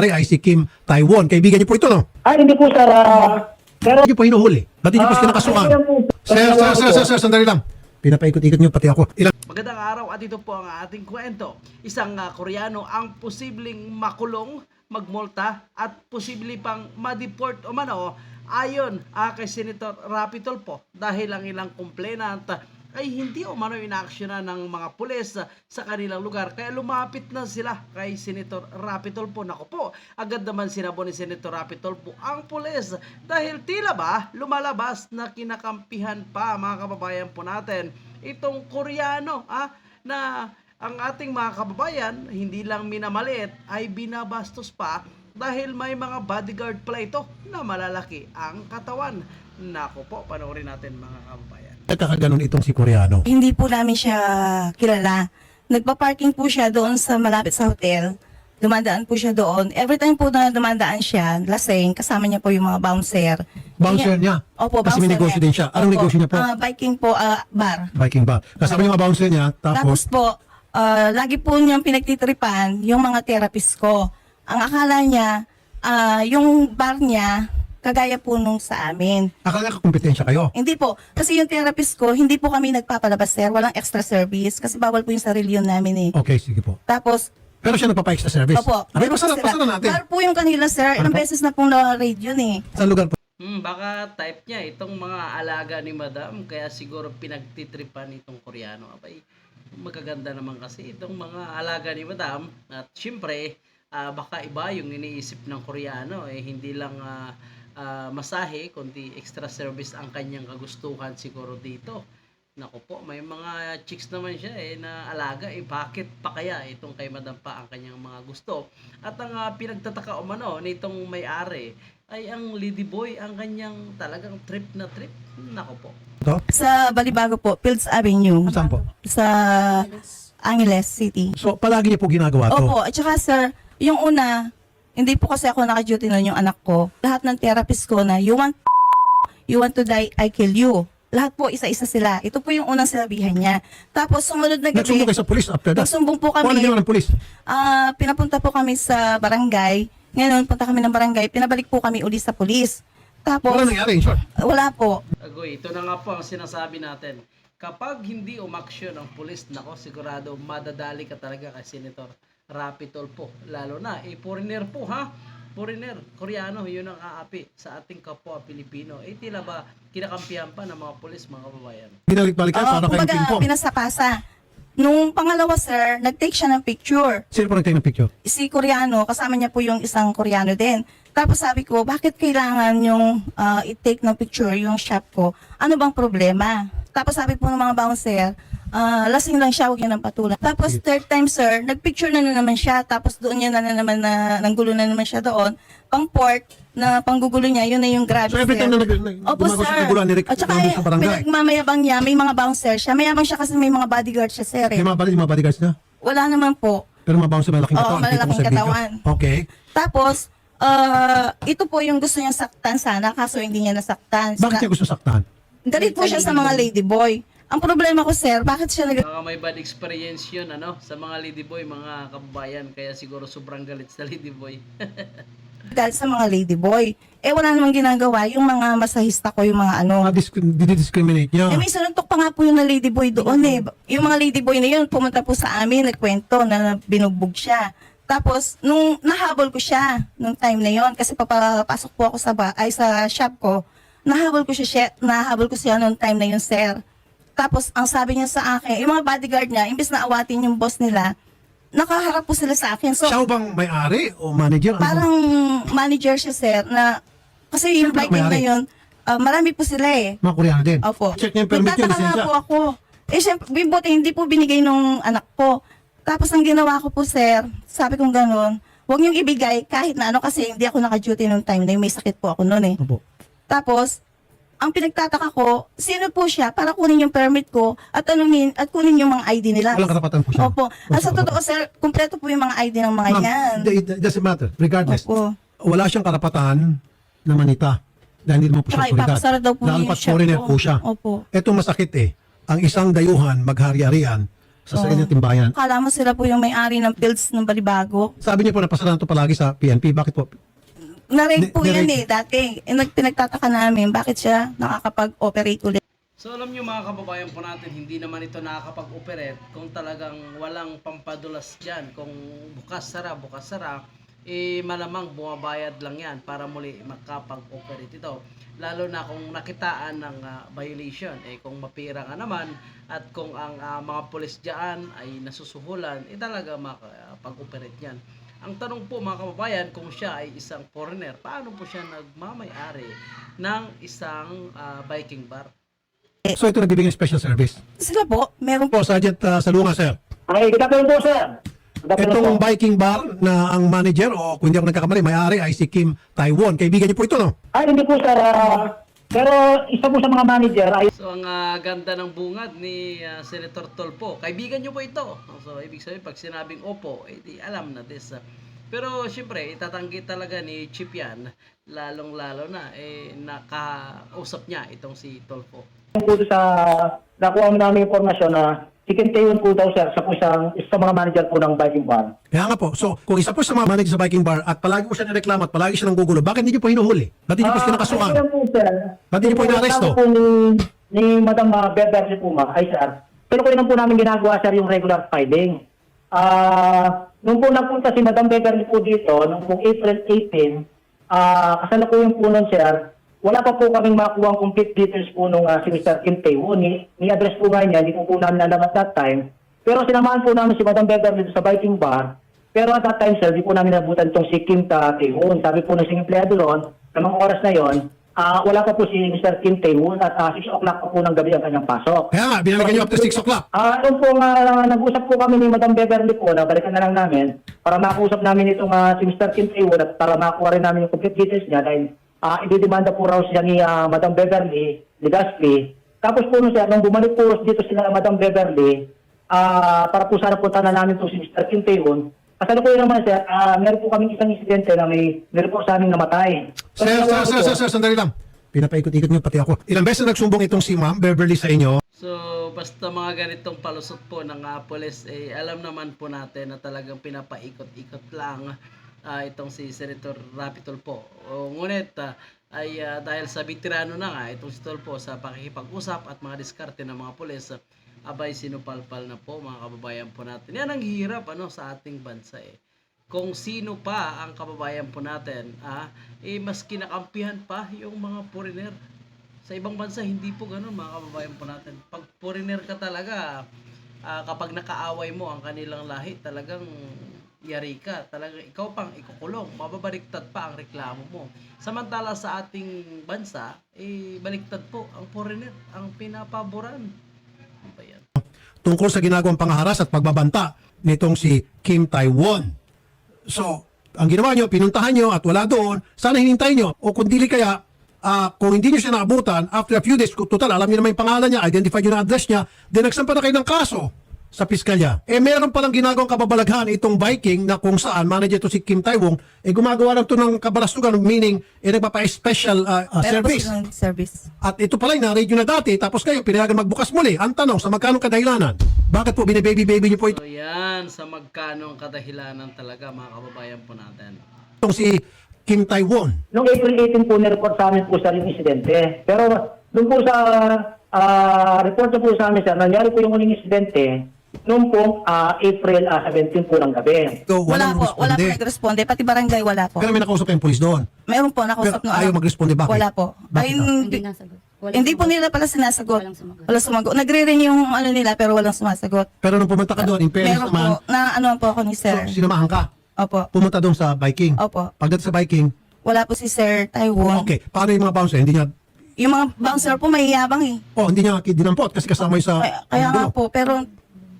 may-ari ay si Kim Taiwan. Kaibigan niyo po ito, no? Hindi po sir. Pero Hindi po hinuhuli. Ba't hindi po kinakasuhan? Sir, sandali lang. Pinapaikot-ikot niyo pati ako. Ilang Magandang araw at ito po ang ating kwento. Isang Koreano ang posibleng makulong, magmulta at posible pang ma-deport o mano ayon kay Senator Rapi Tulfo dahil ang ilang complainant ay hindi o mano inaaksyonan ng mga pulis sa kanilang lugar. Kaya lumapit na sila kay Senator Rapi Tulfo. Naku po, agad naman sinabo ni Senator Rapi Tulfo ang pulis dahil tila ba lumalabas na kinakampihan pa mga kababayan po natin itong Koreano na ang ating mga kababayan hindi lang minamalit ay binabastos pa dahil may mga bodyguard pala ito na malalaki ang katawan. Naku po, panoorin natin mga kababayan. nakakaganon itong si Koreano. Hindi po namin siya kilala. Nagpa-parking po siya doon sa malapit sa hotel. Dumadaan po siya doon. Every time po na dumadaan siya, lasing, kasama niya po yung mga bouncer. Bouncer niya? Opo, Kasi may negosyo din siya. Anong negosyo niya po? Biking po, bar. Biking bar. Kasama yung mga bouncer niya, Tapos po, lagi po niyang pinagtitripan yung mga therapist ko. Ang akala niya, yung bar niya, kagaya po nung sa amin. akala niya kakumpetensya kayo. Hindi po. Kasi yung therapist ko, hindi po kami nagpapalabas, sir. Walang extra service. Kasi bawal po yung sarili yun namin eh. Okay, sige po. Tapos, Pero siya nagpapa-extra service. opo. Abay, dito po pasara sila. natin. Bar po yung kanila, sir. Ano Ilang po? beses na pong na-raid yun eh. Saan lugar po? Baka type niya itong mga alaga ni Madam kaya siguro pinagtitripan itong Koreano. Abay, magaganda naman kasi itong mga alaga ni Madam at syempre baka iba yung iniisip ng Koreano hindi lang masahe kundi extra service ang kanyang kagustuhan siguro dito. Naku po, may mga chicks naman siya na alaga bakit pa kaya itong kay Madam pa ang kanyang mga gusto. At ang pinagtataka umano nitong may-ari ay ang lady boy ang kanyang talagang trip na trip. Naku po. Ito? Sa Balibago po, Fields Avenue. Saan po? Sa Angeles City. So, palagi niya po ginagawa to? Opo. At saka, sir, yung una, hindi po kasi ako naka-duty nun yung anak ko. Lahat ng therapist ko na, you want to die, I kill you. Lahat po, isa-isa sila. Ito po yung unang sinabihan niya. Tapos, sumunod na gabi, Nagsumbong kayo sa police after that? nagsumbong po Ano kami. ginawa ng police? Pinapunta po kami sa barangay. Ngayon, punta kami ng barangay. Pinabalik po kami uli sa polis. Tapos, Wala nangyari, in short. wala po. Agoy, ito na nga po ang sinasabi natin. Kapag hindi umaksyon ang pulis, nako sigurado madadali ka talaga kay Senator Rapi Tulfo. Lalo na, foreigner po Foreigner, Koreano, yun ang aapi sa ating kapwa Pilipino. Tila ba kinakampihan pa ng mga pulis, mga kababayan? Binalik-balikan para kayong Kumbaga, ping-pong. pinasapasa. Nung pangalawa, sir, nag-take siya ng picture. Sino po nagtayo ng picture? Si Koreano, kasama niya po yung isang Koreano din. Tapos sabi ko, bakit kailangan yung i-take ng picture yung shop ko? Ano bang problema? Tapos sabi po ng mga bouncer, lasing lang siya, huwag niya ng patulan. Tapos third time, sir, nagpicture na naman siya. Tapos doon niya na naman nanggulo na naman siya doon. Pang port na panggugulo niya, yun na yung grabe, So, every sir. time na Opo, gumagawa siya sir. ng gulo, At saka, sa barangay. pinagmamayabang niya, may mga bouncer siya. Mayabang siya kasi may mga bodyguard siya, sir. Yung mga bodyguards niya? Wala naman po. Pero mga bouncer malaking Oo, katawan. kita malalaking ko sa video. katawan. Okay. Tapos, ito po yung gusto niya saktan sana, kaso hindi niya nasaktan. Bakit niya gusto saktan? Galit po siya sa mga ladyboy. Ang problema ko, sir, bakit siya nag... Baka may bad experience yun, sa mga ladyboy, mga kababayan. Kaya siguro sobrang galit sa ladyboy. galit sa mga ladyboy? Wala namang ginagawa. Yung mga masahista ko, yung mga ano... Didi-discriminate niya. may sununtok pa nga po yung na ladyboy doon Yung mga ladyboy na yun, pumunta po sa amin, nagkwento na binugbog siya. Tapos, nung nahabol ko siya, nung time na yon kasi papasok po ako sa shop ko, nahabol ko siya nung time na yun, sir. Tapos, ang sabi niya sa akin, yung mga bodyguard niya, imbes na awatin yung boss nila, nakaharap po sila sa akin. So, Siya bang may-ari o manager? Ano? parang manager siya, sir, na, kasi yung Sino ba biking na may-ari? yun, marami po sila Mga Koreano din. Opo. Check niya yung permit niya, Nagtataka nga lisensya. po ako. Siyempre, buti hindi po binigay nung anak ko. Tapos ang ginawa ko po, sir, sabi kong ganun, huwag niyong ibigay kahit na ano kasi hindi ako naka-duty nung time na yun. May sakit po ako noon Opo. Tapos, ang pinagtataka ko, sino po siya para kunin yung permit ko at kunin yung mga ID nila. Walang karapatan po siya. Opo. At sa totoo, sir, kumpleto po yung mga ID ng mga Ma'am, yan. it doesn't matter. Regardless. Opo. Wala siyang karapatan na manita. Dahil hindi naman po Tsaka siya otoridad. ipapasara daw po Lalo yung pat shop foreigner ko. po siya. Opo. Ito masakit Ang isang dayuhan, maghari-harian, sa sarili ng timbayan. Akala mo sila po yung may-ari ng fields ng Balibago. Sabi niyo po napasalanan to palagi sa PNP. Bakit po? Na-raid po yan Ni-raid. dati. Pinagtataka namin bakit siya nakakapag-operate ulit. So alam nyo mga kababayan po natin, hindi naman ito nakakapag-operate kung talagang walang pampadulas dyan. Kung bukas-sara, malamang bumabayad lang yan para muli makapag-operate ito. Lalo na kung nakitaan ng violation. Kung mapira ka naman at kung ang mga pulis dyan ay nasusuhulan, talaga makapag-operate yan. Ang tanong po mga kababayan, kung siya ay isang foreigner, paano po siya nagmamay-ari ng isang biking bar? So ito nagbibigay ng special service. Sila po, meron po. Po, Sergeant Salunga, sir. Ay, good afternoon po, sir. Good Itong afternoon po. biking bar na ang manager o kung hindi ako nagkakamali, may-ari ay si Kim Taiwan. Kaibigan niyo po ito, no? Ay, hindi po, sir. Pero isa po sa mga manager ay So ang ganda ng bungad ni Senator Tolpo. Kaibigan nyo po ito. So ibig sabihin pag sinabing opo, di alam na this. Pero syempre, itatanggi talaga ni Chip yan, lalong-lalo na nakausap niya itong si Tolpo. po sa nakuha namin impormasyon na si Kim Tae-won po daw, sir, sa mga manager po ng biking bar. Kaya nga po. So, kung isa po sa mga manager sa biking bar at palagi po siya nireklamo at palagi siya nanggugulo, bakit hindi niyo po hinuhuli? Bakit hindi po siya nakasuhan? Ayun po, sir. Ba't hindi po inaresto? Sabi po ni Madam Beverly Puma, ay sir, pero kung po namin ginagawa, sir, yung regular filing. Nung po napunta si Madam Beverly po dito, nung po April 18, kasalukuyan po nun, sir, wala pa po kaming makuha ang complete details po nung si Mr. Kim Tae-won. Ni-address po nga niya, hindi po namin alam at that time. Pero sinamahan po namin si Madam Beverly sa biking bar. Pero at that time, sir, di po namin nabutan itong si Kim Tae-won. Sabi po ng sing empleyado doon, sa mga oras na yon, wala pa po si Mr. Kim Tae-won at 6 o'clock pa po ng gabi ang kanyang pasok. Kaya nga, binalikan niyo after 6 o'clock. Nung po nag-usap po kami ni Madam Beverly po, na balikan na lang namin, para makausap namin itong si Mr. Kim Tae-won at para makuha rin namin yung complete details niya dahil ididemanda po raw siya ni Madam Beverly, ni Gaspi. Tapos po nung bumalik po dito sila Madam Beverly, para po sana punta na namin po si Mr. Kim Tae-won. Kasalukuyan naman, sir, meron po kaming isang insidente na meron po sa aming namatay. Sir, sandali lang. Pinapaikot-ikot niyo pati ako. Ilang beses nagsumbong itong si Ma'am Beverly sa inyo? So basta mga ganitong palusot po ng pulis, alam naman po natin na talagang pinapaikot-ikot lang itong si Senator Rapi Tolpo. Ngunit dahil sa veterano na nga itong si Tolpo sa pakikipag-usap at mga diskarte ng mga pulis, abay sinupalpal na po mga kababayan po natin. Yan ang hirap sa ating bansa Kung sino pa ang kababayan po natin, mas kinakampihan pa yung mga foreigner. Sa ibang bansa hindi po ganoon mga kababayan po natin. Pag foreigner ka talaga, kapag nakaaway mo ang kanilang lahi, talagang yari ka, talagang ikaw pang ikukulong, mababaliktad pa ang reklamo mo. Samantala sa ating bansa, baliktad po ang foreigner, ang pinapaboran. Ano ba yan? Tungkol sa ginagawang pangaharas at pagbabanta nitong si Kim Taiwan. So, ang ginawa nyo, pinuntahan nyo at wala doon, sana hinintay nyo. O kung dili kaya, kung hindi nyo siya naabutan, after a few days, total, alam nyo naman yung pangalan niya, identify nyo na address niya, then nagsampa na kayo ng kaso sa piskalya. Meron palang ginagawang kababalaghan itong biking na kung saan manager to si Kim Taiwan, gumagawa lang to ng kabalastugan, meaning, nagpapa-special Meron po service. silang service. At ito pala yung na-radio na dati, tapos kayo, pinayagan magbukas muli. Ang tanong, sa magkano kadahilanan? Bakit po binababy-baby niyo po So yan, sa magkanong kadahilanan talaga mga kababayan po natin. itong si Kim Taiwan? Noong April 18 po, nireport sa amin po sa yung insidente. Pero doon po sa report na po sa amin, sir, nangyari po yung uling insidente noong po April 17 po ng gabi. So, Wala walang po, wala po responde. nagresponde. Pati barangay wala po. Pero may nakausap kayong pulis doon. Meron po, nakausap Pero ayaw magresponde, bakit? Wala po. Bakit? Ay, Hindi nasagot. hindi po nila pala sinasagot. Walang sumagot. Walang sumagot. Nagre-ring yung nila pero walang sumasagot. Pero nung pumunta ka doon, in fairness Meron naman, po, na po ako ni so, sir. sinamahan ka. Opo. Pumunta doon sa biking. Opo. Pagdating sa biking, Wala po si Sir Taiwan. okay, paano yung mga bouncer? Hindi niya, Yung mga bouncer po mahihiyabang hindi niya dinampot kasi kasama yung sa Kaya nga po, pero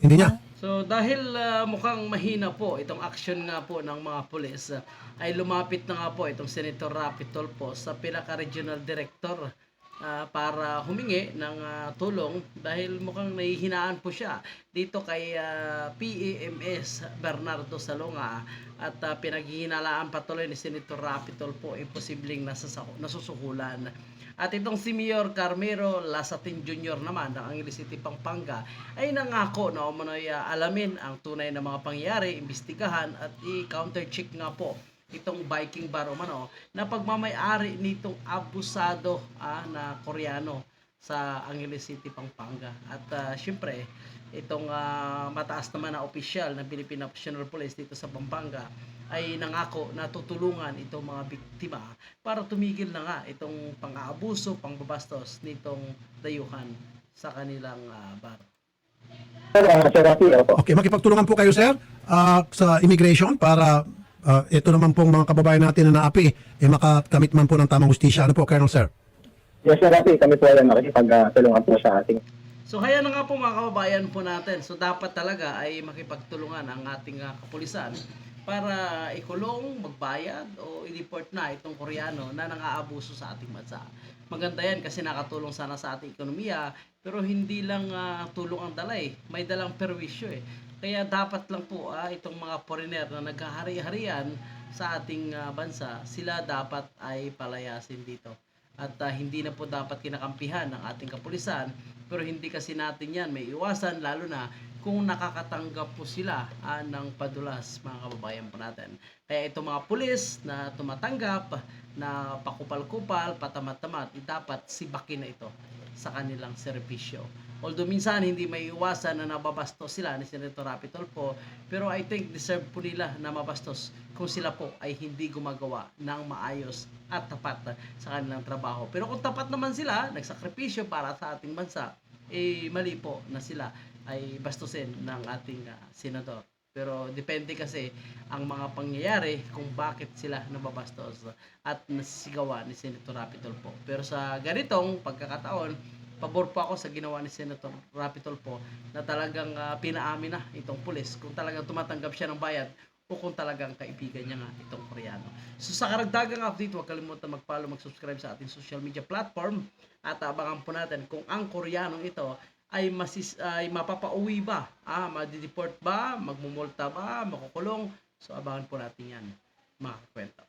Hindi niya. So dahil mukhang mahina po itong action nga po ng mga pulis, ay lumapit na nga po itong Senator Rapi Tolpo sa pinaka-regional director para humingi ng tulong dahil mukhang nahihinaan po siya dito kay PAMS Bernardo Salonga at pinaghihinalaan patuloy ni Senator Rapi Tulfo imposibleng nasusuhulan. At itong si Mayor Carmelo Lasatin Jr. naman ng Angeles City, Pampanga ay nangako na umano'y alamin ang tunay na mga pangyayari, imbestigahan at i-counter-check nga po itong biking bar umano na pagmamay-ari nitong abusado na Koreano sa Angeles City, Pampanga. At syempre, itong mataas naman na opisyal ng Philippine National Police dito sa Pampanga ay nangako na tutulungan itong mga biktima para tumigil na nga itong pang-aabuso, pangbabastos nitong dayuhan sa kanilang bar. Sir Rafi, opo. Okay, makipagtulungan po kayo, sir, sa immigration para ito naman pong mga kababayan natin na naapi, makakamit man po ng tamang hustisya. Ano po, Colonel, sir? Yes, Sir Rafi, kami po ay makikipagtulungan po sa ating. So kaya na nga po mga kababayan po natin. So dapat talaga ay makipagtulungan ang ating kapulisan para ikulong, magbayad o i-deport na itong Koreano na nang-aabuso sa ating bansa. Maganda yan kasi nakatulong sana sa ating ekonomiya, pero hindi lang tulong ang dala eh. May dalang perwisyo eh. Kaya dapat lang po itong mga foreigner na naghahari-harian sa ating bansa, sila dapat ay palayasin dito. At hindi na po dapat kinakampihan ng ating kapulisan, pero hindi kasi natin yan may iwasan, lalo na kung nakakatanggap po sila ng padulas, mga kababayan po natin. Kaya itong mga pulis na tumatanggap na pakupal-kupal, patamat-tamat, dapat sibakin na ito sa kanilang serbisyo. Although minsan hindi may iwasan na nababastos sila ni Senator Rapi Tulfo, pero I think deserve po nila na mabastos kung sila po ay hindi gumagawa ng maayos at tapat sa kanilang trabaho. Pero kung tapat naman sila, nagsakripisyo para sa ating bansa, mali po na sila ay bastusin ng ating senador. Pero depende kasi ang mga pangyayari kung bakit sila nababastos at nasisigawan ni Senator Rapi Tulfo. Pero sa ganitong pagkakataon, pabor po ako sa ginawa ni Senator Rapi Tulfo na talagang pinaamin na itong pulis kung talagang tumatanggap siya ng bayad o kung talagang kaibigan niya nga itong Koreano. So sa karagdagang update, huwag kalimutan mag-follow, mag-subscribe sa ating social media platform at abangan po natin kung ang Koreanong ito ay mapapauwi ba, madideport ba, magmumulta ba, makukulong. So abangan po natin yan, mga kwento.